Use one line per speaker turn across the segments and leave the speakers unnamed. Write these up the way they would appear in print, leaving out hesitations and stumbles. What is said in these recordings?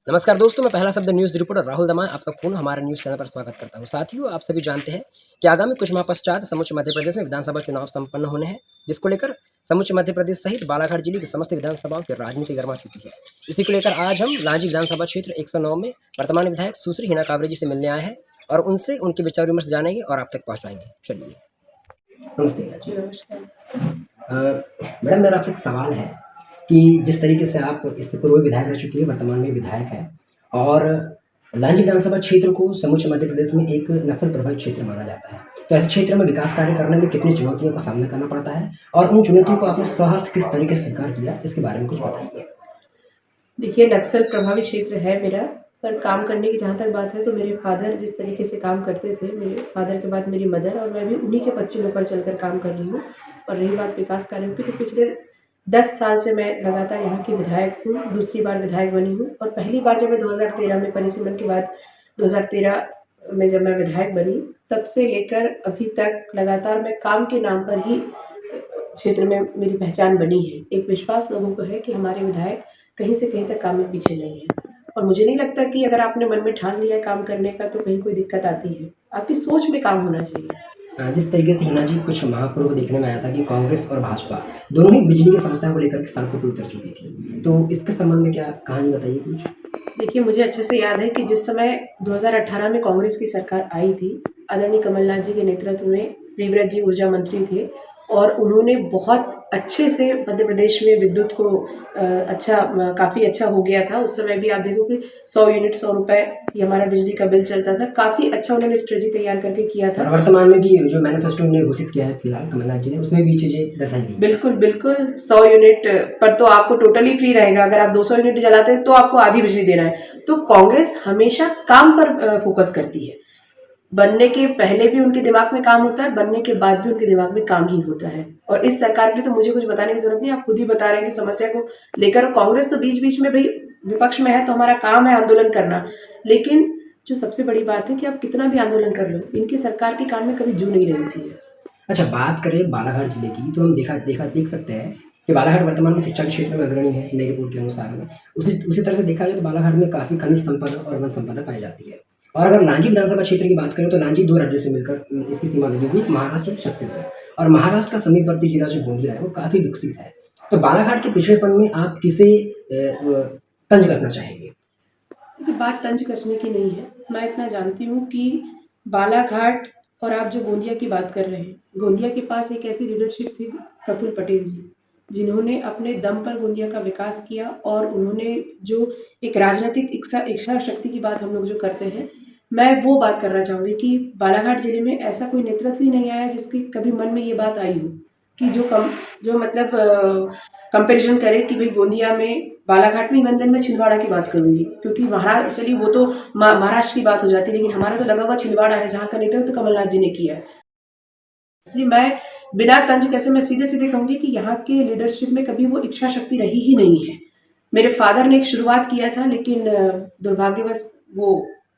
नमस्कार दोस्तों, मैं पहला शब्द न्यूज़ रिपोर्टर राहुल दमा आपका पुनः हमारे न्यूज़ चैनल पर स्वागत करता हूं। साथियों, आप सभी जानते हैं कि आगामी कुछ माह पश्चात समूचे मध्य प्रदेश में विधानसभा चुनाव संपन्न होने हैं, जिसको लेकर समूचे मध्य प्रदेश सहित बालाघाट जिले की समस्त विधानसभाओं की राजनीति गर्मा चुकी है। इसी को लेकर आज हम लांजी विधानसभा क्षेत्र 109 में वर्तमान विधायक सुश्री हिना कांवरे जी से मिलने आए हैं और उनसे उनके विचार विमर्श जानेंगे और आप तक पहुँचाएंगे। चलिए, नमस्ते हिना जी। मैडम, मेरा आपसे एक सवाल है कि जिस तरीके से आप इससे पूर्व विधायक रह चुकी है, वर्तमान में विधायक है और लांजी विधानसभा क्षेत्र को समूचे मध्य प्रदेश में एक नक्सल प्रभावित क्षेत्र माना जाता है, तो ऐसे क्षेत्र में विकास कार्य करने में कितनी चुनौतियों का सामना करना पड़ता है और उन चुनौतियों को आपने सहर्ष किस तरीके से स्वीकार किया, इसके बारे में कुछ बताइए।
देखिए, नक्सल प्रभावित क्षेत्र है मेरा, पर काम करने की जहाँ तक बात है तो मेरे फादर जिस तरीके से काम करते थे, मेरे फादर के बाद मेरी मदर और मैं भी उन्हीं के पत्रियों पर चलकर काम कर रही हूँ। और रही बात विकास कार्यों की, तो पिछले 10 साल से मैं लगातार यहाँ की विधायक हूँ, दूसरी बार विधायक बनी हूँ। और पहली बार जब मैं 2013 में परिसीमन के बाद 2013 में जब मैं विधायक बनी, तब से लेकर अभी तक लगातार मैं काम के नाम पर ही क्षेत्र में मेरी पहचान बनी है। एक विश्वास लोगों को है कि हमारे विधायक कहीं से कहीं तक काम में पीछे नहीं है। और मुझे नहीं लगता कि अगर आपने मन में ठान लिया है काम करने का तो कहीं कोई दिक्कत आती है। आपकी सोच में काम होना चाहिए।
जिस तरीके से हिना जी कुछ माह पूर्व देखने में आया था कि कांग्रेस और भाजपा दोनों ही बिजली की समस्या को लेकर के सड़कों पर उतर चुकी थी, तो इसके संबंध में क्या कहानी बताइए कुछ।
देखिए, मुझे अच्छे से याद है कि जिस समय 2018 में कांग्रेस की सरकार आई थी, आदरणीय कमलनाथ जी के नेतृत्व में प्रियव्रत जी ऊर्जा मंत्री थे और उन्होंने बहुत अच्छे से मध्य प्रदेश में विद्युत को काफ़ी अच्छा हो गया था। उस समय भी आप देखो कि 100 यूनिट 100 रुपये ये हमारा बिजली का बिल चलता था। काफ़ी अच्छा उन्होंने स्ट्रेटजी तैयार करके किया था।
वर्तमान में भी जो मैनिफेस्टो उन्होंने घोषित किया है फिलहाल कमलनाथ जी ने, उसमें भी चीज़ें दर्शाई गई।
बिल्कुल बिल्कुल, 100 यूनिट पर तो आपको टोटली फ्री रहेगा। अगर आप 200 यूनिट जलाते हैं तो आपको आधी बिजली देना है। तो कांग्रेस हमेशा काम पर फोकस करती है। बनने के पहले भी उनके दिमाग में काम होता है, बनने के बाद भी उनके दिमाग में काम ही होता है। और इस सरकार के लिए तो मुझे कुछ बताने की जरूरत नहीं, आप खुद ही बता रहे हैं कि समस्या को लेकर कांग्रेस तो बीच बीच में भाई विपक्ष में है, तो हमारा काम है आंदोलन करना। लेकिन जो सबसे बड़ी बात है कि आप कितना भी आंदोलन कर लो, इनकी सरकार के काम में कभी जू नहीं रहती है।
अच्छा, बात करें बालाघाट जिले की, तो हम देख सकते हैं कि बालाघाट वर्तमान में शिक्षा के क्षेत्र में अग्रणी है नई रिपोर्ट के अनुसार में। उसी तरह से देखा जाए तो बालाघाट में काफ़ी खनिज संपदा और वन संपदा पाई जाती है। और अगर लांजी विधानसभा क्षेत्र की बात करें तो लांजी 2 राज्यों से मिलकर इसकी सीमा लगी हुई, महाराष्ट्र और छत्तीसगढ़। और महाराष्ट्र का समीपवर्ती जिला जो गोंदिया है वो काफ़ी विकसित है। तो बालाघाट के पिछड़ेपन में आप किसे तंज कसना चाहेंगे?
क्योंकि बात तंज कसने की नहीं है। मैं इतना जानती हूँ कि बालाघाट और आप जो गोंदिया की बात कर रहे हैं, गोंदिया के पास एक ऐसी लीडरशिप थी प्रफुल्ल पटेल जी, जिन्होंने अपने दम पर गोंदिया का विकास किया। और उन्होंने जो एक राजनीतिक इच्छा शक्ति की बात हम लोग जो करते हैं, मैं वो बात करना चाहूँगी कि बालाघाट जिले में ऐसा कोई नेतृत्व ही नहीं आया जिसके कभी मन में ये बात आई हो कि जो मतलब कंपैरिजन करे कि भाई गोंदिया में बालाघाट में वंदन में छिंदवाड़ा की बात करूंगी, क्योंकि महाराष्ट्र चलिए वो तो महाराष्ट्र की बात हो जाती है, लेकिन हमारा तो लगा हुआ छिंदवाड़ा है जहाँ का नेतृत्व तो कमलनाथ जी ने किया है। इसलिए मैं बिना तंज कैसे मैं सीधे सीधे कहूंगी कि यहाँ के लीडरशिप में कभी वो इच्छा शक्ति रही ही नहीं है। मेरे फादर ने एक शुरुआत किया था, लेकिन दुर्भाग्यवश वो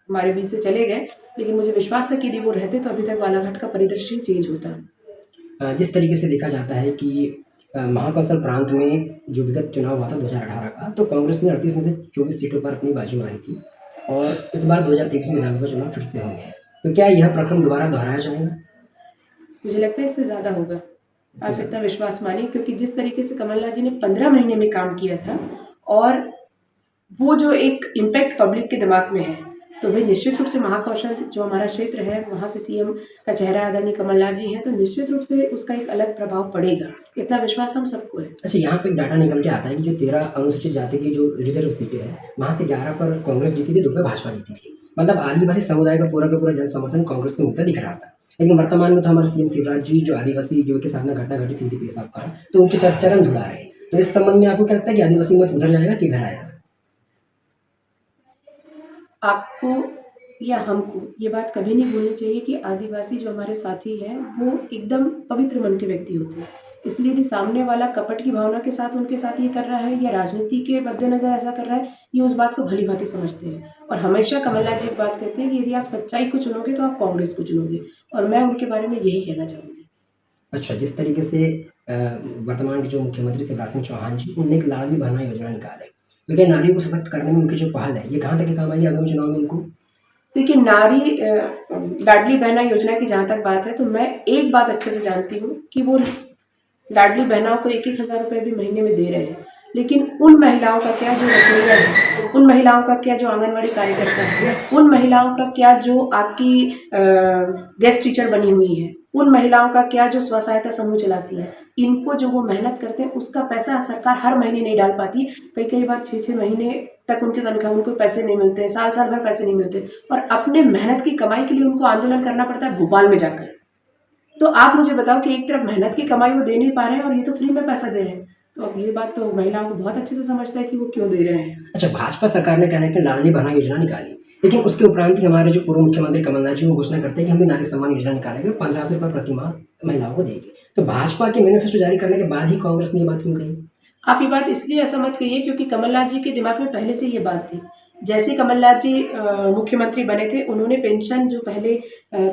हमारे बीच से चले गए। लेकिन मुझे विश्वास था कि यदि वो रहते तो अभी तक बालाघाट का परिदृश्य चेंज होता।
जिस तरीके से देखा जाता है कि महाकौशल प्रांत में जो विगत चुनाव हुआ था 2018 का, तो कांग्रेस ने 38 में से 24 सीटों पर अपनी बाजी मारी थी और इस बार 2023 में विधानसभा चुनाव फिर से होंगे। तो क्या यह प्रक्रम दोबारा दोहराया जाएगा?
मुझे लगता है इससे ज़्यादा होगा। आप इतना विश्वास मानिए, क्योंकि जिस तरीके से कमलनाथ जी ने 15 महीने में काम किया था और वो जो एक इम्पैक्ट पब्लिक के दिमाग में है, तो भाई निश्चित रूप से महाकौशल जो हमारा क्षेत्र है वहाँ से सीएम का चेहरा आदरणीय कमलनाथ जी हैं, तो निश्चित रूप से उसका एक अलग प्रभाव पड़ेगा। इतना विश्वास हम सबको है।
अच्छा, यहाँ पे डाटा निकल के आता है कि जो 13 अनुसूचित जाति की जो रिजर्व सीटें हैं, वहाँ से 11 पर कांग्रेस जीती थी, 2 पे भाजपा जीती थी। मतलब आदिवासी समुदाय का पूरा जन समर्थन कांग्रेस को मिलता दिख रहा था। लेकिन वर्तमान में तो हमारे सीएम शिवराज जी जो आदिवासी जो के सामने घटना घटी थी पेशाब का, तो उनके चरण धुला रहे। तो इस संबंध में आपको क्या लगता है कि आदिवासी मत उधर जाएगा कि इधर आएगा?
आपको या हमको ये बात कभी नहीं भूलनी चाहिए कि आदिवासी जो हमारे साथी हैं वो एकदम पवित्र मन के व्यक्ति होते हैं। इसलिए यदि सामने वाला कपट की भावना के साथ उनके साथ ये कर रहा है या राजनीति के मद्देनजर ऐसा कर रहा है, ये उस बात को भली भांति समझते हैं। और हमेशा कमलनाथ जी बात कहते हैं कि यदि आप सच्चाई को चुनोगे तो आप कांग्रेस को चुनोगे, और मैं उनके बारे में यही कहना चाहूँगी।
अच्छा, जिस तरीके से वर्तमान के जो मुख्यमंत्री शिवराज सिंह चौहान जी, उन्होंने एक लाडली बहना योजना निकाली, तो क्या नारियों को सशक्त करने में उनकी जो पहल है, ये कहाँ तक के काम आएगी आगामी चुनाव में उनको?
देखिए, लाडली बहना योजना की जहाँ तक बात है, तो मैं एक बात अच्छे से जानती हूँ कि वो लाडली बहनाओं को 1-1 हज़ार रुपये भी महीने में दे रहे हैं, लेकिन उन महिलाओं का क्या जो रसोइया है, उन महिलाओं का क्या जो आंगनवाड़ी कार्यकर्ता है, उन महिलाओं का क्या जो आपकी गेस्ट टीचर बनी हुई है, उन महिलाओं का क्या जो स्व सहायता समूह चलाती है, इनको जो वो मेहनत करते हैं उसका पैसा सरकार हर महीने नहीं डाल पाती। कई कई बार 6-6 महीने तक उनकी तनख्वाह, उनको पैसे नहीं मिलते, साल साल भर पैसे नहीं मिलते, और अपने मेहनत की कमाई के लिए उनको आंदोलन करना पड़ता है भोपाल में जाकर। तो आप मुझे बताओ कि एक तरफ मेहनत की कमाई वो दे नहीं पा रहे हैं और ये तो फ्री में पैसा दे रहे हैं। तो अब ये बात तो महिलाओं को बहुत अच्छे से समझता है कि वो क्यों दे रहे हैं।
अच्छा, भाजपा सरकार ने कहना है कि लाडली बहना योजना निकाली, लेकिन उसके उपरांत ही हमारे जो पूर्व मुख्यमंत्री कमलनाथ जी वो घोषणा करते हैं कि हम भी नारी सम्मान योजना निकालेंगे, 1500 रुपये प्रति माह महिलाओं को देगी। तो भाजपा के मैनिफेस्टो जारी करने के बाद ही कांग्रेस ने ये बात क्यों कही?
आप ये बात इसलिए ऐसा मत कहिए क्योंकि कमलनाथ जी के दिमाग में पहले से ये बात थी। जैसे ही कमलनाथ जी मुख्यमंत्री बने थे, उन्होंने पेंशन जो पहले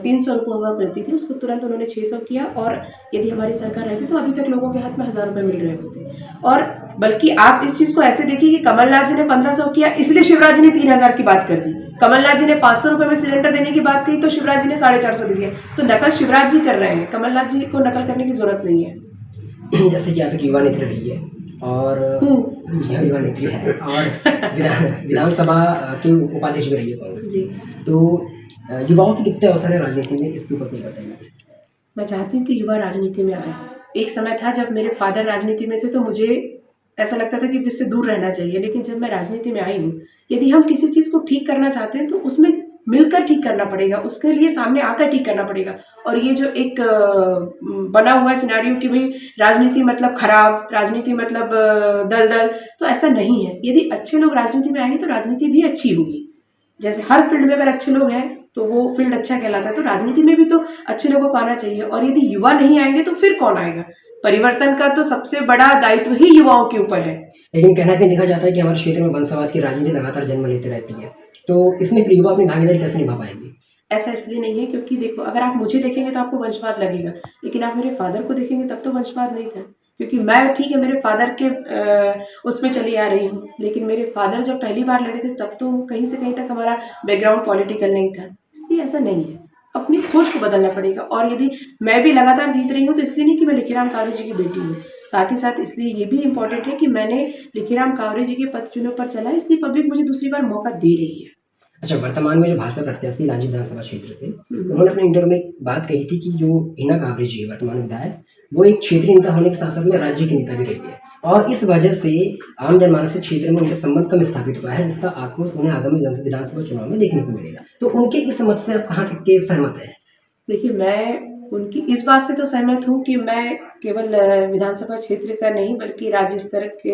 300 रुपये हुआ करती थी, उसको तुरंत उन्होंने 600 किया, और यदि हमारी सरकार रहती तो अभी तक लोगों के हाथ में 1000 रुपये मिल रहे होते। और बल्कि आप इस चीज़ को ऐसे देखिए कि कमलनाथ जी ने 1500 किया, इसलिए शिवराज जी ने 3000 की बात कर दी। कमलनाथ जी ने 500 रुपये में सिलेंडर देने की बात कही तो शिवराज जी ने 450 दे दिया। तो नकल शिवराज जी कर रहे हैं, कमलनाथ जी को नकल करने की जरूरत नहीं है।
जैसे कि आप एक युवा नेत्री रही है और यह युवा नेत्री है और विधानसभा की उपाध्यक्ष भी रही है कांग्रेस
जी।
तो युवाओं के कितने अवसर है राजनीति में, इसके ऊपर कुछ बताइए।
मैं चाहती हूँ कि युवा राजनीति में आए। एक समय था जब मेरे फादर राजनीति में थे तो मुझे ऐसा लगता था कि इससे दूर रहना चाहिए, लेकिन जब मैं राजनीति में आई हूँ, यदि हम किसी चीज़ को ठीक करना चाहते हैं तो उसमें मिलकर ठीक करना पड़ेगा, उसके लिए सामने आकर ठीक करना पड़ेगा। और ये जो एक बना हुआ है सिनेरियो कि भाई राजनीति मतलब खराब, राजनीति मतलब दलदल, तो ऐसा नहीं है। यदि अच्छे लोग राजनीति में आएंगे तो राजनीति भी अच्छी होगी। जैसे हर फील्ड में अगर अच्छे लोग हैं तो वो फील्ड अच्छा कहलाता है, तो राजनीति में भी तो अच्छे लोगों को आना चाहिए। और यदि युवा नहीं आएंगे तो फिर कौन आएगा? परिवर्तन का तो सबसे बड़ा दायित्व ही युवाओं के ऊपर है।
लेकिन कहना कि देखा जाता है कि हमारे क्षेत्र में वंशवाद की राजनीति लगातार जन्म लेती रहती है, तो इसमें फिर युवा अपनी भागीदारी कैसे निभा पाएंगे?
ऐसा इसलिए नहीं है क्योंकि देखो, अगर आप मुझे देखेंगे तो आपको वंशवाद लगेगा, लेकिन आप मेरे फादर को देखेंगे तब तो वंशवाद नहीं था। क्योंकि मैं ठीक है मेरे फादर के उसमें चली आ रही हूँ, लेकिन मेरे फादर जब पहली बार लड़े थे तब तो कहीं से कहीं तक हमारा बैकग्राउंड पॉलिटिकल नहीं था। इसलिए ऐसा नहीं है, अपनी सोच को बदलना पड़ेगा। और यदि मैं भी लगातार जीत रही हूँ तो इसलिए नहीं कि मैं लिखीराम कावरे जी की बेटी हूँ, साथ ही साथ इसलिए ये भी इम्पोर्टेंट है कि मैंने लिखीराम कावरे जी के पद चुनाव पर चला, इसलिए पब्लिक मुझे दूसरी बार मौका दे रही है।
अच्छा, वर्तमान में जो भाजपा प्रत्याशी लांजी विधानसभा क्षेत्र से, उन्होंने अपने इंटरव्यू में एक बात कही थी कि जो हिना कावरे जी है वर्तमान विधायक, वो एक क्षेत्रीय नेता होने के साथ साथ में राज्य की नेता भी रही है, और इस वजह से आम जनमानस के क्षेत्र में उनका संबंध कम स्थापित हुआ है, जिसका आक्रोश उन्हें आगामी विधानसभा चुनाव में देखने को मिलेगा। तो उनके इस मत से आप कहाँ तक के सहमत है?
देखिए, मैं उनकी इस बात से तो सहमत हूँ कि मैं केवल विधानसभा क्षेत्र का नहीं बल्कि राज्य स्तर के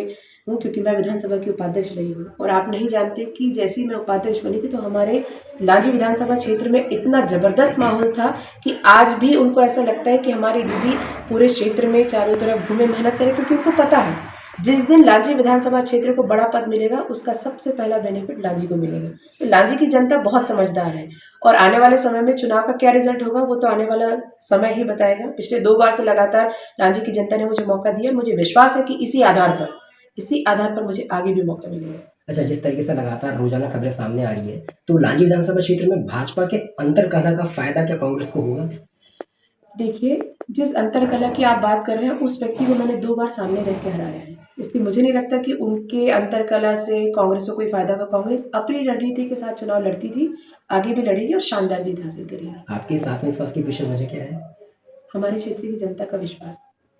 हूँ, क्योंकि मैं विधानसभा की उपाध्यक्ष रही हूँ। और आप नहीं जानते कि जैसे ही मैं उपाध्यक्ष बनी थी तो हमारे लांजी विधानसभा क्षेत्र में इतना ज़बरदस्त माहौल था कि आज भी उनको ऐसा लगता है कि हमारी दीदी पूरे क्षेत्र में चारों तरफ घूमे, मेहनत करे, क्योंकि उनको पता है जिस दिन लांजी विधानसभा क्षेत्र को बड़ा पद मिलेगा उसका सबसे पहला बेनिफिट लांजी को मिलेगा। तो लांजी की जनता बहुत समझदार है, और आने वाले समय में चुनाव का क्या रिजल्ट होगा वो तो आने वाला समय ही बताएगा। पिछले 2 बार से लगातार लांजी की जनता ने मुझे मौका दिया, मुझे विश्वास है कि इसी आधार पर मुझे आगे भी मौका मिलेगा।
अच्छा, जिस तरीके से लगातार रोजाना खबरें सामने आ रही है, तो लांजी विधानसभा क्षेत्र में भाजपा के अंतर्कलह का फायदा क्या कांग्रेस को होगा?
देखिए, जिस अंतरकलह की आप बात कर रहे हैं उस व्यक्ति को उन्होंने 2 बार सामने रह के हराया है, इसलिए मुझे नहीं लगता कि उनके अंतरकलह से कांग्रेस को कोई फायदा होगा। कांग्रेस अपनी रणनीति के साथ चुनाव लड़ती थी, आगे भी लड़ेगी और शानदार जीत हासिल करेगी।
आपके इस आत्मविश्वास की पीछे वजह क्या है?
हमारे क्षेत्र की जनता का विश्वास,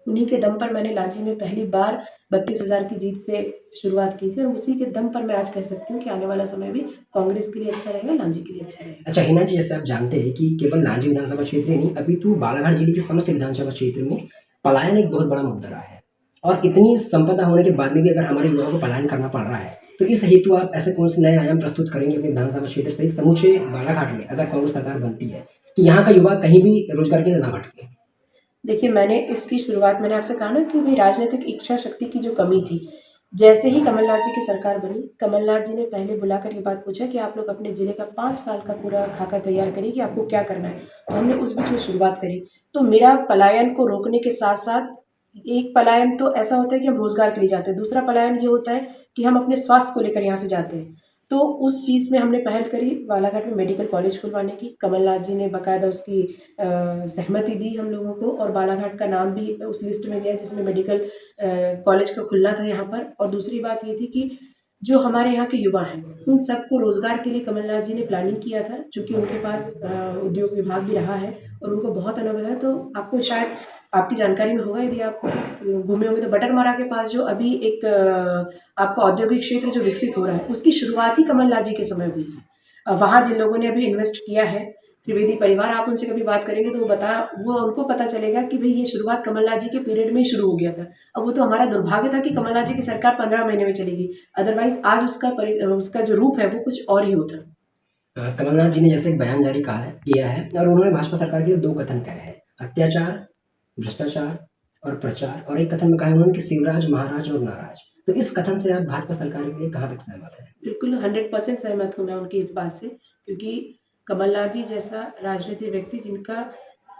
उन्हीं के दम पर मैंने लांजी में पहली बार 32,000 की जीत से शुरुआत की थी, और उसी के दम पर मैं आज कह सकती हूँ कि आने वाला समय भी कांग्रेस के लिए अच्छा रहेगा, लांजी के लिए अच्छा रहेगा।
अच्छा हिना जी, जैसे आप जानते हैं कि केवल लांजी विधानसभा क्षेत्र ही नहीं, अभी तो बालाघाट जिले के समस्त विधानसभा क्षेत्र में पलायन एक बहुत बड़ा मुद्दा रहा है, और इतनी संपदा होने के बाद में भी अगर हमारे युवाओं को पलायन करना पड़ रहा है, तो इस हेतु आप ऐसे कौन से नए आयाम प्रस्तुत करेंगे अपने विधानसभा क्षेत्र सहित समूचे बालाघाट में, अगर कांग्रेस सरकार बनती है तो यहाँ का युवा कहीं भी रोजगार के लिए ना भटके?
देखिए, मैंने इसकी शुरुआत मैंने आपसे कहा ना कि भाई राजनीतिक इच्छा शक्ति की जो कमी थी, जैसे ही कमलनाथ जी की सरकार बनी, कमलनाथ जी ने पहले बुलाकर ये बात पूछा कि आप लोग अपने ज़िले का 5 साल का पूरा खाका तैयार करिए कि आपको क्या करना है। तो हमने उस बीच में शुरुआत करी। तो मेरा पलायन को रोकने के साथ साथ एक पलायन तो ऐसा होता है कि हम रोजगार के लिए जाते हैं, दूसरा पलायन ये होता है कि हम अपने स्वास्थ्य को लेकर यहाँ से जाते हैं। तो उस चीज़ में हमने पहल करी बालाघाट में मेडिकल कॉलेज खुलवाने की। कमलनाथ जी ने बाकायदा उसकी सहमति दी हम लोगों को, और बालाघाट का नाम भी उस लिस्ट में गया जिसमें मेडिकल कॉलेज का खुलना था यहाँ पर। और दूसरी बात ये थी कि जो हमारे यहाँ के युवा हैं उन सबको रोजगार के लिए कमलनाथ जी ने प्लानिंग किया था, चूँकि उनके पास उद्योग विभाग भी रहा है और उनको बहुत अनुभव है। तो आपको शायद आपकी जानकारी में होगा, यदि आप घूमे होंगे, तो बटरमारा के पास जो अभी एक आपका औद्योगिक क्षेत्र जो विकसित हो रहा है उसकी शुरुआत ही कमलनाथ जी के समय हुई है। वहाँ जिन लोगों ने अभी इन्वेस्ट किया है, त्रिवेदी परिवार, आप उनसे कभी बात करेंगे तो वो उनको पता चलेगा कि भाई ये शुरुआत कमलनाथ जी के पीरियड में ही शुरू हो गया था। अब वो तो हमारा दुर्भाग्य था कि कमलनाथ जी की सरकार 15 महीने में चलेगी, अदरवाइज आज उसका जो रूप है वो कुछ और ही होता।
कमलनाथ जी ने जैसे एक बयान जारी किया है और उन्होंने भाजपा सरकार के लिए 2 कथन कहे हैं, अत्याचार, भ्रष्टाचार और प्रचार, और एक कथन में कहा है उन्होंने कि शिवराज, महाराज और नाराज। तो इस कथन से आप भाजपा सरकार के लिए कहाँ तक सहमत है?
बिल्कुल 100% सहमत हूँ मैं उनकी इस बात से, क्योंकि कमलनाथ जी जैसा राजनीतिक व्यक्ति जिनका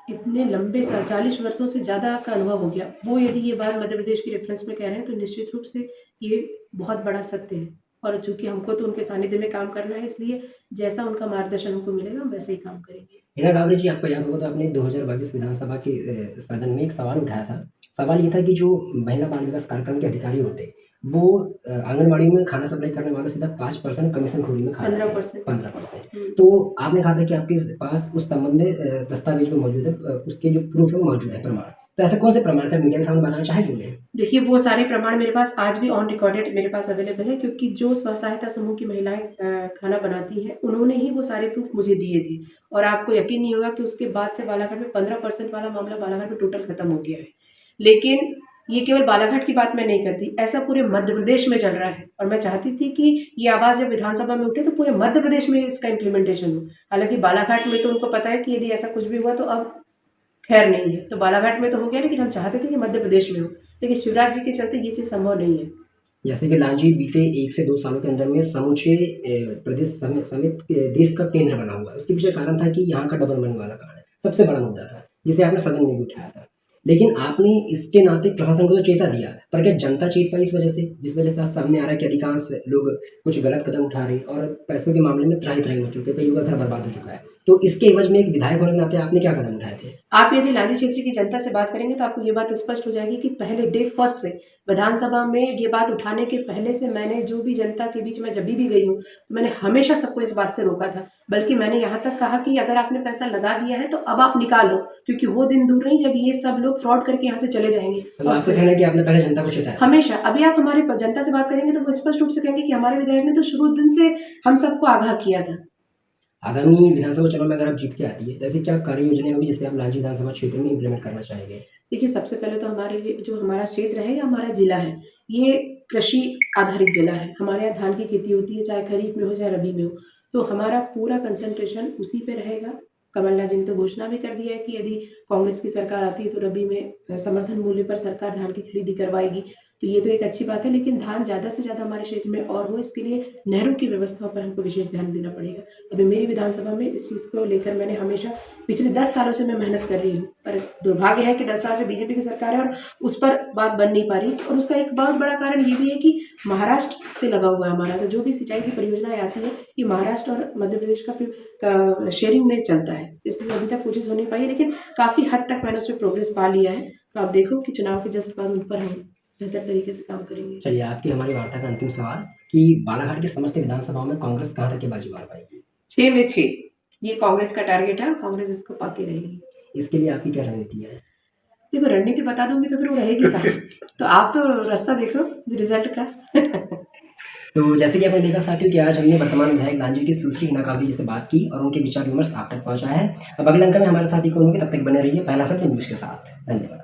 इतने लंबे 40 वर्षों से ज़्यादा का अनुभव हो गया, वो यदि ये बात मध्य प्रदेश की रेफरेंस में कह रहे हैं तो निश्चित रूप से ये बहुत बड़ा सत्य है। और चूँकि हमको तो उनके सानिध्य में काम करना है, इसलिए जैसा उनका मार्गदर्शन हमको मिलेगा हम वैसे ही काम करेंगे।
हिना गावरे जी, आपको याद होगा तो आपने 2022 विधानसभा के सदन में एक सवाल उठाया था। सवाल ये था कि जो महिला बाल विकास कार्यक्रम के अधिकारी होते हैं वो आंगनबाड़ी में खाना सप्लाई करने वालों सीधा 5% कमीशनखोरी में खा रहे हैं।
15%।
15%। तो आपने कहा था कि आपके पास उस संबंध में दस्तावेज में मौजूद है, उसके जो प्रूफ है वो मौजूद है, प्रमाण। तो ऐसे कौन से प्रमाण थे मीडिया के सामने बताना चाहेंगे?
देखिए, वो सारे प्रमाण मेरे पास आज भी ऑन रिकॉर्डेड मेरे पास अवेलेबल है, क्योंकि जो स्व सहायता समूह की महिलाएं खाना बनाती हैं उन्होंने ही वो सारे प्रूफ मुझे दिए थे। और आपको यकीन नहीं होगा कि उसके बाद से बालाघाट में 15% वाला मामला बालाघाट में टोटल खत्म हो गया है। लेकिन ये केवल बालाघाट की बात मैं नहीं करती, ऐसा पूरे मध्य प्रदेश में चल रहा है। और मैं चाहती थी कि ये आवाज़ जब विधानसभा में उठे तो पूरे मध्य प्रदेश में इसका इम्प्लीमेंटेशन हो। हालांकि बालाघाट में तो उनको पता है कि यदि ऐसा कुछ भी हुआ तो अब खैर नहीं है, तो बालाघाट में तो हो गया, लेकिन हम चाहते थे कि मध्य प्रदेश में हो, लेकिन शिवराज जी के चलते ये चीज़ संभव नहीं है।
जैसे कि लालजी बीते 1 से 2 सालों के अंदर में समूचे प्रदेश समेत देश का केंद्र बना हुआ है। उसके पीछे कारण था कि यहाँ का डबल मनी वाला कारण है, सबसे बड़ा मुद्दा था जिसे आपने सदन में भी उठाया था। लेकिन आपने इसके नाते प्रशासन को तो चेता दिया, पर क्या जनता चेत पाई इस वजह से, जिस वजह से आज सामने आ रहा है कि अधिकांश लोग कुछ गलत कदम उठा रहे और पैसों के मामले में त्राही हो चुके, कईयों का घर बर्बाद हो चुका है। तो इसके एवज में एक विधायक होने के नाते आपने क्या कदम उठाए थे?
आप यदि लांजी क्षेत्र की जनता से बात करेंगे तो आपको ये बात स्पष्ट हो जाएगी कि पहले डे फर्स्ट से विधानसभा में ये बात उठाने के पहले से मैंने जो भी जनता के बीच में जब भी गई हूँ तो मैंने हमेशा सबको इस बात से रोका था। बल्कि मैंने यहाँ तक कहा कि अगर आपने पैसा लगा दिया है तो अब आप निकाल लो, क्योंकि वो दिन दूर नहीं जब ये सब लोग फ्रॉड करके यहाँ से चले जाएंगे।
तो आपका कहना है कि आपने पहले जनता को चेताया?
हमेशा। अभी आप हमारे जनता से बात करेंगे तो वो स्पष्ट रूप से कहेंगे कि हमारे विधायक ने तो शुरू दिन से हम सबको आगाह किया था।
आगामी विधानसभा चुनाव में अगर आप जीत के आती है, जैसे क्या कार्य योजना होगी जिससे आप लालजी विधानसभा क्षेत्र में इम्प्लीमेंट करना चाहेंगे?
देखिए, सबसे पहले तो हमारे लिए जो हमारा क्षेत्र है या हमारा जिला है, ये कृषि आधारित जिला है। हमारे यहाँ धान की खेती होती है, चाहे खरीफ में हो चाहे रबी में हो, तो हमारा पूरा कंसंट्रेशन उसी पे रहेगा। कमलनाथ जी ने तो घोषणा भी कर दिया है कि यदि कांग्रेस की सरकार आती है तो रबी में समर्थन मूल्य पर सरकार धान की खरीदी करवाएगी, तो ये तो एक अच्छी बात है। लेकिन धान ज़्यादा से ज़्यादा हमारे क्षेत्र में और हो, इसके लिए नहरों की व्यवस्थाओं पर हमको विशेष ध्यान देना पड़ेगा। अभी मेरी विधानसभा में इस चीज़ को लेकर मैंने हमेशा पिछले 10 सालों से मैं मेहनत कर रही हूँ, पर दुर्भाग्य है कि 10 साल से बीजेपी की सरकार है और उस पर बात बन नहीं पा रही। और उसका एक बहुत बड़ा कारण ये भी है कि महाराष्ट्र से लगा हुआ है हमारा, तो जो भी सिंचाई की परियोजनाएं आती है ये महाराष्ट्र और मध्य प्रदेश का शेयरिंग में चलता है, इसलिए अभी तक कोशिश हो नहीं पाई, लेकिन काफ़ी हद तक मैंने उस पर प्रोग्रेस पा लिया है। तो आप देखो कि चुनाव के जस्ट बाद उन पर हम बेहतर तरीके से काम करेंगे।
चलिए, आपकी हमारी वार्ता का अंतिम सवाल कि बालाघाट के समस्त विधानसभाओं में कांग्रेस कहाँ तक की बाजी मार पाएगी?
6 में 6 ये कांग्रेस का टारगेट है, कांग्रेस इसको पाके रहेगी।
इसके लिए आपकी क्या रणनीति है?
देखो, रणनीति बता दूंगी तो फिर वो रहेगी कहाँ? तो आप तो रास्ता देखो रिजल्ट का।
तो जैसे कि आपने देखा साथियों कि आज हमने वर्तमान विधायक लालजी की सुश्री हिना कावरे जी से बात की और उनके विचार विमर्श आप तक पहुंचाया है। अब अगले अंक में हमारे साथी कौन होंगे, तब तक बने रहिए पहला शब्द न्यूज़ के साथ। धन्यवाद।